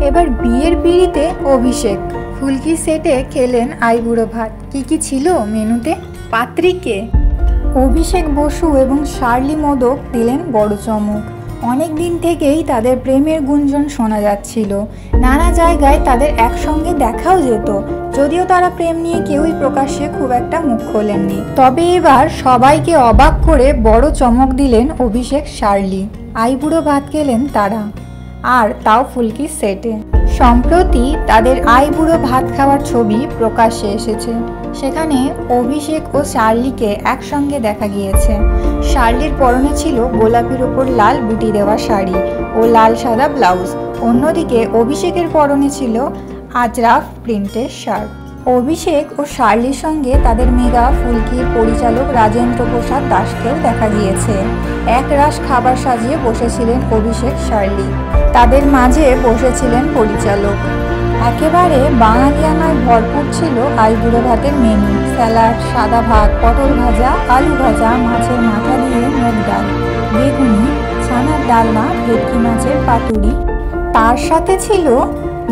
এবার বিয়ের পিঁড়িতে অভিষেক। ফুলকি সেটে খেলেন আইবুড়ো ভাত। কি ছিল মেনুতে? পাত্রীকে অভিষেক বসু এবং শার্লি মোদক দিলেন বড় চমক। অনেক দিন থেকেই তাদের প্রেমের গুঞ্জন শোনা যাচ্ছিল। নানা জায়গায় তাদের একসঙ্গে দেখাও যেত, যদিও তারা প্রেম নিয়ে কেউই প্রকাশ্যে খুব একটা মুখ খোলেননি। তবে এবার সবাইকে অবাক করে বড় চমক দিলেন অভিষেক শার্লি। আইবুড়ো ভাত খেলেন তারা, আর তাও ফুলকি সেটে। সম্প্রতি তাদের আইবুড়ো ভাত খাওয়ার ছবি প্রকাশ্যে এসেছে। সেখানে অভিষেক ও শার্লিকে একসঙ্গে দেখা গিয়েছে। শার্লির পরনে ছিল গোলাপির ওপর লাল বুটি দেওয়া শাড়ি ও লাল সাদা ব্লাউজ। অন্যদিকে অভিষেকের পরনে ছিল আজরাফ প্রিন্টের শার্ট। অভিষেক ও শার্লির সঙ্গে তাদের মেগা ফুলকির পরিচালক রাজেন্দ্র প্রসাদ দাসকেও দেখা গিয়েছে। একরাশ খাবার সাজিয়ে বসেছিলেন অভিষেক শার্লি, তাদের মাঝে বসেছিলেন পরিচালক। একেবারে বাঙালিয়ানায় ভরপুর ছিল আইবুড়ো ভাতের মেনু। স্যালাড, সাদা ভাত, পটল ভাজা, আলু ভাজা, মাছের মাথা দিয়ে মুগ ডাল, বেগুনি, ছানার ডালনা, ভেটকি মাছের পাতুরি। তার সাথে ছিল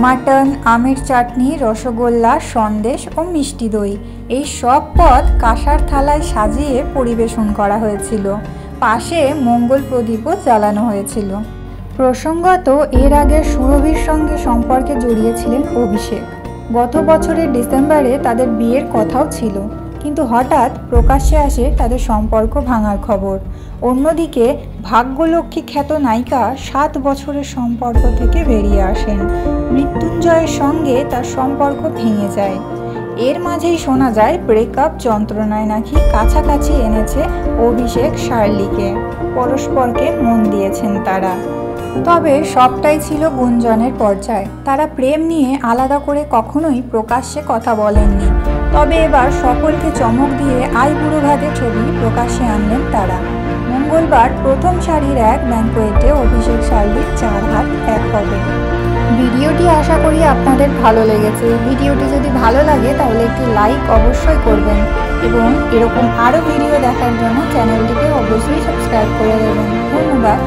মাটন, আমের চাটনি, রসগোল্লা, সন্দেশ ও মিষ্টি দই। এই সব পদ কাঁসার থালায় সাজিয়ে পরিবেশন করা হয়েছিল। পাশে মঙ্গল প্রদীপও জ্বালানো হয়েছিল। প্রসঙ্গত, এর আগে সুরভির সঙ্গে সম্পর্কে জড়িয়েছিলেন অভিষেক। গত বছরের ডিসেম্বরে তাদের বিয়ের কথাও ছিল, কিন্তু হঠাৎ প্রকাশ্যে আসে তাদের সম্পর্ক ভাঙার খবর। অন্যদিকে ভাগ্যলক্ষ্মী খ্যাত নায়িকা 7 বছরের সম্পর্ক থেকে বেরিয়ে আসেন। মৃত্যুঞ্জয়ের সঙ্গে তার সম্পর্ক ভেঙে যায়। এর মাঝেই শোনা যায় ব্রেকআপ যন্ত্রণায় নাকি কাছাকাছি এনেছে অভিষেক শার্লিকে। পরস্পরকে মন দিয়েছেন তারা। তবে সবটাই ছিল গুঞ্জনের পর্যায়ে। তারা প্রেম নিয়ে আলাদা করে কখনোই প্রকাশ্যে কথা বলেননি। তবে এবার সকলকে চমক দিয়ে আইবুড়ো ভাতের ছবি প্রকাশ্যে আনলেন তারা। মঙ্গলবার প্রথম সারির এক ব্যাঙ্কোয়েটে অভিষেক শার্লির 4 হাত 1 হবে। ভিডিওটি আশা করি আপনাদের ভালো লেগেছে। ভিডিওটি যদি ভালো লাগে তাহলে একটি লাইক অবশ্যই করবেন এবং এরকম আরও ভিডিও দেখার জন্য চ্যানেলটিকে অবশ্যই সাবস্ক্রাইব করে দেবেন। ধন্যবাদ।